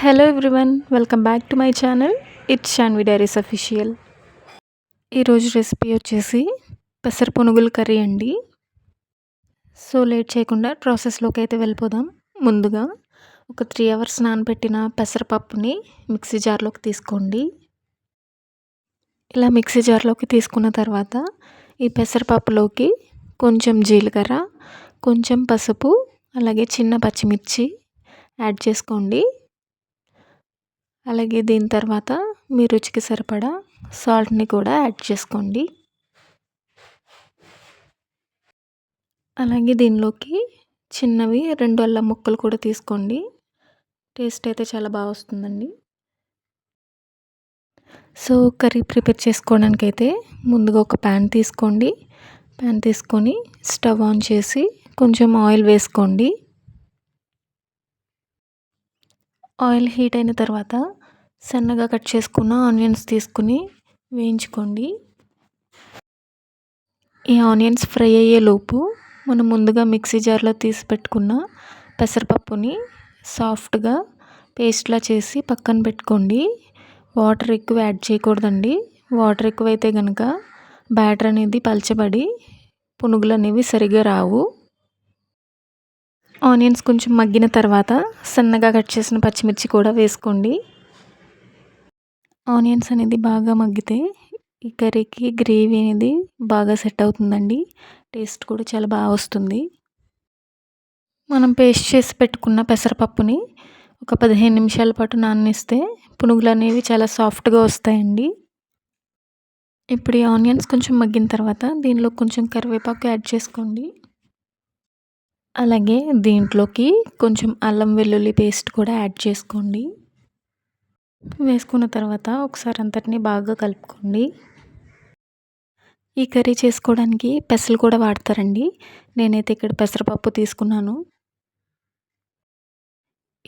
Hello everyone, welcome back to my channel. It's Shanvi diaries official. ఈరోజు recipe వచ్చేసి పెసర పునుగుల curry అండి. సో లేట్ చేయకుండా ప్రాసెస్లోకి అయితే వెళ్ళిపోదాం. ముందుగా ఒక 3 అవర్స్ నానబెట్టిన పెసరపప్పుని మిక్సీ జార్లోకి తీసుకోండి. ఇలా మిక్సీ జార్లోకి తీసుకున్న తర్వాత ఈ పెసరపప్పులోకి కొంచెం జీలకర్ర, కొంచెం పసుపు, అలాగే చిన్న పచ్చిమిర్చి యాడ్ చేసుకోండి. అలాగే దీని తర్వాత మీ రుచికి సరిపడా సాల్ట్ని కూడా యాడ్ చేసుకోండి. అలాగే దీనిలోకి చిన్నవి 2 అల్లం ముక్కలు కూడా తీసుకోండి. టేస్ట్ అయితే చాలా బాగా వస్తుందండి. సో కర్రీ ప్రిపేర్ చేసుకోవడానికి అయితే ముందుగా ఒక ప్యాన్ తీసుకోండి. ప్యాన్ తీసుకొని స్టవ్ ఆన్ చేసి కొంచెం ఆయిల్ వేసుకోండి. ఆయిల్ హీట్ అయిన తర్వాత సన్నగా కట్ చేసుకున్న ఆనియన్స్ తీసుకుని వేయించుకోండి. ఈ ఆనియన్స్ ఫ్రై అయ్యేలోపు మనం ముందుగా మిక్సీ జార్లో తీసి పెట్టుకున్న పెసరపప్పుని సాఫ్ట్గా పేస్ట్లా చేసి పక్కన పెట్టుకోండి. వాటర్ ఎక్కువ యాడ్ చేయకూడదండి. వాటర్ ఎక్కువైతే కనుక బ్యాటర్ అనేది పలచబడి పునుగులు అనేవి సరిగా రావు. ఆనియన్స్ కొంచెం మగ్గిన తర్వాత సన్నగా కట్ చేసిన పచ్చిమిర్చి కూడా వేసుకోండి. ఆనియన్స్ అనేది బాగా మగ్గితే ఈ కర్రీకి గ్రేవీ అనేది బాగా సెట్ అవుతుందండి. టేస్ట్ కూడా చాలా బాగా వస్తుంది. మనం పేస్ట్ చేసి పెట్టుకున్న పెసరపప్పుని ఒక 15 నిమిషాల పాటు నాననిస్తే పునుగులు అనేవి చాలా సాఫ్ట్గా వస్తాయండి. ఇప్పుడు ఈ ఆనియన్స్ కొంచెం మగ్గిన తర్వాత దీనిలో కొంచెం కరివేపాకు యాడ్ చేసుకోండి. అలాగే దీంట్లోకి కొంచెం అల్లం వెల్లుల్లి పేస్ట్ కూడా యాడ్ చేసుకోండి. వేసుకున్న తర్వాత ఒకసారి అంతటిని బాగా కలుపుకోండి. ఈ కర్రీ చేసుకోవడానికి పెసలు కూడా వాడతారండి. నేనైతే ఇక్కడ పెసరపప్పు తీసుకున్నాను.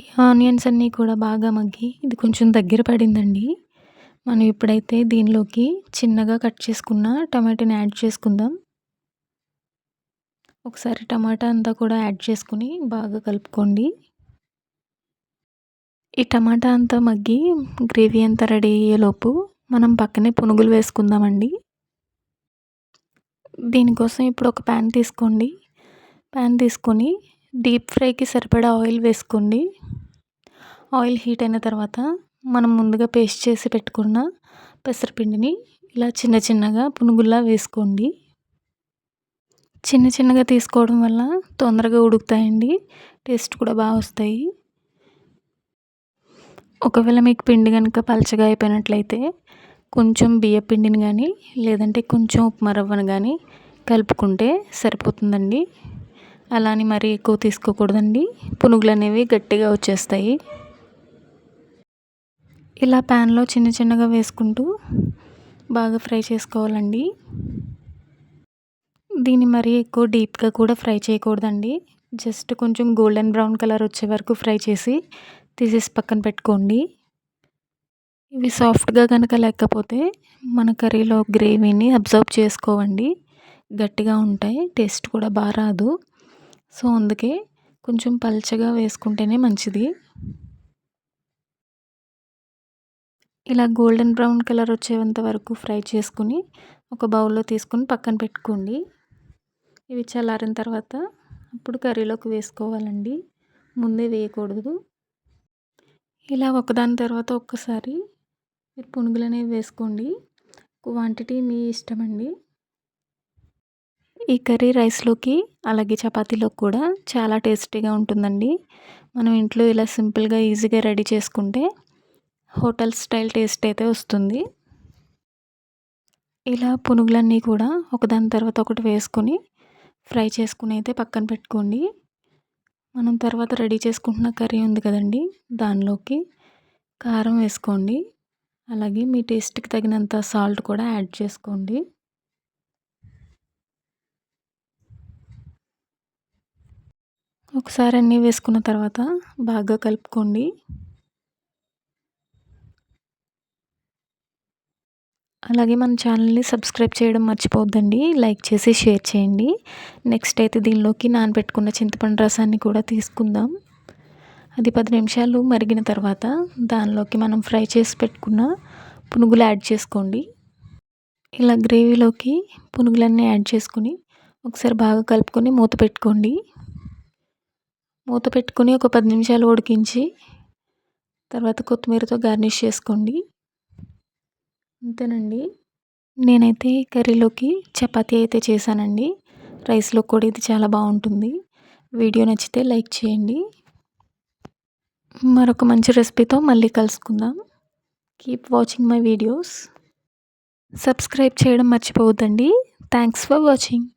ఈ ఆనియన్స్ అన్నీ కూడా బాగా మగ్గి ఇది కొంచెం దగ్గర పడిందండి. మనం ఇప్పుడైతే దీనిలోకి చిన్నగా కట్ చేసుకున్న టమాటాని యాడ్ చేసుకుందాం. ఒకసారి టమాటా అంతా కూడా యాడ్ చేసుకుని బాగా కలుపుకోండి. ఈ టమాటా అంతా మగ్గి గ్రేవీ అంతా రెడీ అయ్యేలోపు మనం పక్కనే పునుగులు వేసుకుందామండి. దీనికోసం ఇప్పుడు ఒక ప్యాన్ తీసుకోండి. ప్యాన్ తీసుకొని డీప్ ఫ్రైకి సరిపడా ఆయిల్ వేసుకోండి. ఆయిల్ హీట్ అయిన తర్వాత మనం ముందుగా పేస్ట్ చేసి పెట్టుకున్న పెసరపిండిని ఇలా చిన్న చిన్నగా పునుగుల్లా వేసుకోండి. చిన్న చిన్నగా తీసుకోవడం వల్ల తొందరగా ఉడుకుతాయండి. టేస్ట్ కూడా బాగా వస్తాయి. ఒకవేళ మీకు పిండి కనుక పలచగా అయిపోయినట్లయితే కొంచెం బియ్య పిండిని కానీ లేదంటే కొంచెం ఉప్మా రవ్వను కానీ కలుపుకుంటే సరిపోతుందండి. అలా అని మరీ ఎక్కువ తీసుకోకూడదండి. పునుగులు అనేవి గట్టిగా వచ్చేస్తాయి. ఇలా ప్యాన్లో చిన్న చిన్నగా వేసుకుంటూ బాగా ఫ్రై చేసుకోవాలండి. దీన్ని మరీ ఎక్కువ డీప్గా కూడా ఫ్రై చేయకూడదండి. జస్ట్ కొంచెం గోల్డెన్ బ్రౌన్ కలర్ వచ్చే వరకు ఫ్రై చేసి తీసేసి పక్కన పెట్టుకోండి. ఇవి సాఫ్ట్గా కనుక లేకపోతే మన కర్రీలో గ్రేవీని అబ్జర్వ్ చేసుకోవండి. గట్టిగా ఉంటాయి, టేస్ట్ కూడా బాగా రాదు. సో అందుకే కొంచెం పల్చగా వేసుకుంటేనే మంచిది. ఇలా గోల్డెన్ బ్రౌన్ కలర్ వచ్చేంత వరకు ఫ్రై చేసుకుని ఒక బౌల్లో తీసుకుని పక్కన పెట్టుకోండి. ఇవి చల్లారిన తర్వాత అప్పుడు కర్రీలోకి వేసుకోవాలండి. ముందే వేయకూడదు. ఇలా ఒకదాని తర్వాత ఒక్కసారి మీరు పునుగులు అనేవి వేసుకోండి. క్వాంటిటీ మీ ఇష్టమండి. ఈ కర్రీ రైస్లోకి అలాగే చపాతీలోకి కూడా చాలా టేస్టీగా ఉంటుందండి. మనం ఇంట్లో ఇలా సింపుల్గా ఈజీగా రెడీ చేసుకుంటే హోటల్ స్టైల్ టేస్ట్ అయితే వస్తుంది. ఇలా పునుగులన్నీ కూడా ఒకదాని తర్వాత ఒకటి వేసుకొని ఫ్రై చేసుకుని అయితే పక్కన పెట్టుకోండి. మనం తర్వాత రెడీ చేసుకుంటున్న కర్రీ ఉంది కదండి, దానిలోకి కారం వేసుకోండి. అలాగే మీ టేస్ట్కి తగినంత సాల్ట్ కూడా యాడ్ చేసుకోండి. ఒకసారి అన్నీ వేసుకున్న తర్వాత బాగా కలుపుకోండి. అలాగే మన ఛానల్ని సబ్స్క్రైబ్ చేయడం మర్చిపోవద్దండి. లైక్ చేసి షేర్ చేయండి. నెక్స్ట్ అయితే దీనిలోకి నానబెట్టుకున్న చింతపండు రసాన్ని కూడా తీసుకుందాం. అది 10 నిమిషాలు మరిగిన తర్వాత దానిలోకి మనం ఫ్రై చేసి పెట్టుకున్న పునుగులు యాడ్ చేసుకోండి. ఇలా గ్రేవీలోకి పునుగులన్నీ యాడ్ చేసుకొని ఒకసారి బాగా కలుపుకొని మూత పెట్టుకోండి. మూత పెట్టుకొని ఒక 10 నిమిషాలు ఉడికించి తర్వాత కొత్తిమీరతో గార్నిష్ చేసుకోండి. అంతేనండి. నేనైతే కర్రీలోకి చపాతీ అయితే చేశానండి. రైస్లో కూడా ఇది చాలా బాగుంటుంది. వీడియో నచ్చితే లైక్ చేయండి. మరొక మంచి రెసిపీతో మళ్ళీ కలుసుకుందాం. Keep watching my videos. Subscribe చేయడం మర్చిపోవద్దండి. Thanks for watching.